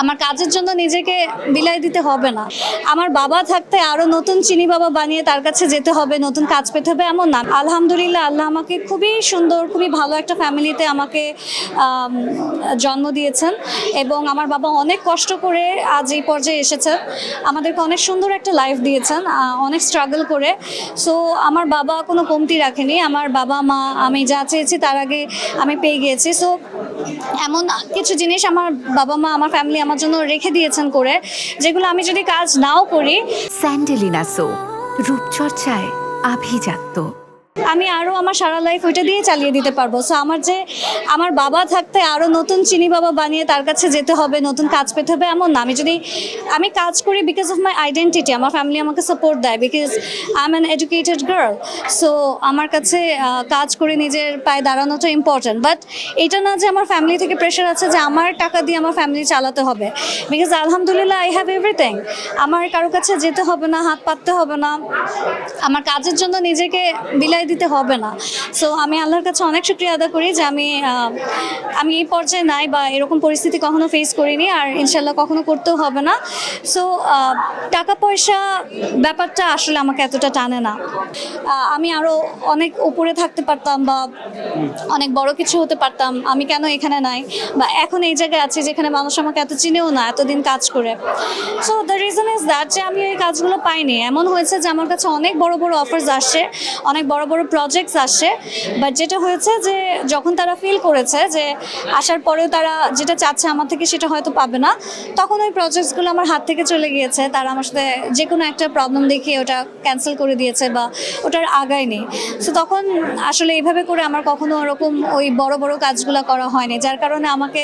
আমার কাজের জন্য নিজেকে বিলাই দিতে হবে না। আমার বাবা থাকতে আরো নতুন চিনি বাবা বানিয়ে তার কাছে যেতে হবে, নতুন কাজ পেতে হবে এমন না। আলহামদুলিল্লাহ, আল্লাহ আমাকে খুবই সুন্দর, খুবই ভালো একটা ফ্যামিলিতে আমাকে জন্ম দিয়েছেন এবং আমার বাবা অনেক কষ্ট করে আজ এই পর্যায়ে এসেছেন, আমাদেরকে অনেক সুন্দর একটা লাইফ দিয়েছেন, অনেক স্ট্রাগল করে। সো আমার বাবা কোনো কমতি রাখেনি। আমার বাবা মা আমি যা চেয়েছি তার আগে আমি পেয়ে গিয়েছি। সো এমন কিছু জিনিস আমার বাবা মা আমার ফ্যামিলি আমার জন্য রেখে দিয়েছেন করে, যেগুলো আমি যদি কাজ নাও করি। স্যান্ডেলিনা সো, রূপচর্চায় আভিজাত্য। আমি আরও আমার সারা লাইফ ওইটা দিয়ে চালিয়ে দিতে পারবো। সো আমার বাবা থাকতে আরও নতুন চিনি বাবা বানিয়ে তার কাছে যেতে হবে, নতুন কাজ পেতে হবে এমন না। আমি কাজ করি বিকজ অফ মাই আইডেন্টিটি। আমার ফ্যামিলি আমাকে সাপোর্ট দেয় because I am an educated girl. So আমার কাছে কাজ করে নিজের পায়ে দাঁড়ানোটা ইম্পর্ট্যান্ট। বাট এটা না যে আমার ফ্যামিলি থেকে প্রেশার আছে যে আমার টাকা দিয়ে আমার ফ্যামিলি চালাতে হবে, বিকজ আলহামদুলিল্লাহ আই হ্যাভ এভরিথিং। আমার কারো কাছে যেতে হবে না, হাত পাততে হবে না, আমার কাজের জন্য নিজেকে বিলাই দিতে হবে না। সো আমি আল্লাহর কাছে অনেক শুকরিয়া আদা করি যে আমি এই পর্যায়ে নাই বা এরকম পরিস্থিতি কখনো ফেস করিনি, আর ইনশাল্লাহ কখনো করতেও হবে না। সো টাকা পয়সা ব্যাপারটা আসলে আমাকে এতটা টানে না। আমি আরও অনেক উপরে থাকতে পারতাম বা অনেক বড় কিছু হতে পারতাম, আমি কেন এখানে নাই বা এখন এই জায়গায় আছি যেখানে মানুষ আমাকে এত চিনেও না এতদিন কাজ করে। So the reason is that যে আমি এই কাজগুলো পাইনি। এমন হয়েছে যে আমার কাছে অনেক বড় বড় অফার্স আসছে, অনেক বড় বড় প্রজেক্টস আসছে, বাট যেটা হয়েছে যে যখন তারা ফিল করেছে যে আসার পরেও তারা যেটা চাচ্ছে আমার থেকে সেটা হয়তো পাবে না, তখন ওই প্রজেক্টসগুলো আমার হাত থেকে চলে গিয়েছে। তারা আমার সাথে যে কোনো একটা প্রবলেম দেখিয়ে ওটা ক্যান্সেল করে দিয়েছে বা ওটার আগায়নি। সো তখন আসলে এইভাবে করে আমার কখনো ওরকম ওই বড় বড় কাজগুলো করা হয়নি, যার কারণে আমাকে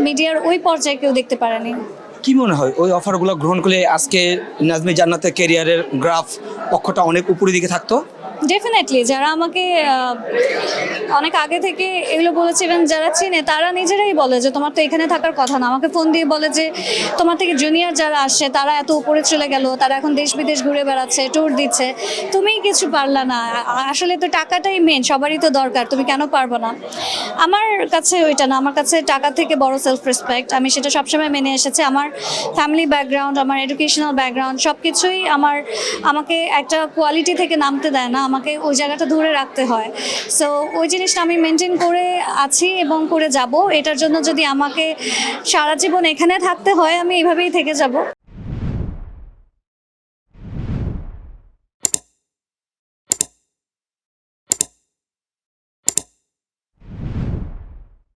মিডিয়ার ওই পর্যায়ে কেউ দেখতে পারেনি। কি মনে হয় ওই অফারগুলো গ্রহণ করলে আজকে নাজমি জান্নাতের ক্যারিয়ারের গ্রাফ পক্ষটা অনেক উপরের দিকে থাকতো? ডেফিনেটলি যারা আমাকে অনেক আগে থেকে এগুলো বলেছে, ইভেন যারা চিনে তারা নিজেরাই বলে যে তোমার তো এখানে থাকার কথা না। আমাকে ফোন দিয়ে বলে যে তোমার থেকে জুনিয়র যারা আসছে তারা এত উপরে চলে গেল, তারা এখন দেশ বিদেশ ঘুরে বেড়াচ্ছে, ট্যুর দিচ্ছে, তুমিই কিছু পারলা না। আসলে তো টাকাটাই মেন, সবারই তো দরকার, তুমি কেন পারবো না? আমার কাছে ওইটা না, আমার কাছে টাকা থেকে বড় সেলফ রেসপেক্ট। আমি সেটা সবসময় মেনে এসেছি। আমার ফ্যামিলি ব্যাকগ্রাউন্ড, আমার এডুকেশনাল ব্যাকগ্রাউন্ড সব কিছুই আমাকে একটা কোয়ালিটি থেকে নামতে দেয় না, আমাকে ওই জায়গাটা ধরে রাখতে হয়। সো ওই জিনিসটা আমি মেনটেন করে আছি এবং করে যাব। এটার জন্য যদি আমাকে সারা জীবন এখানে থাকতে হয় আমি এইভাবেই থেকে যাব।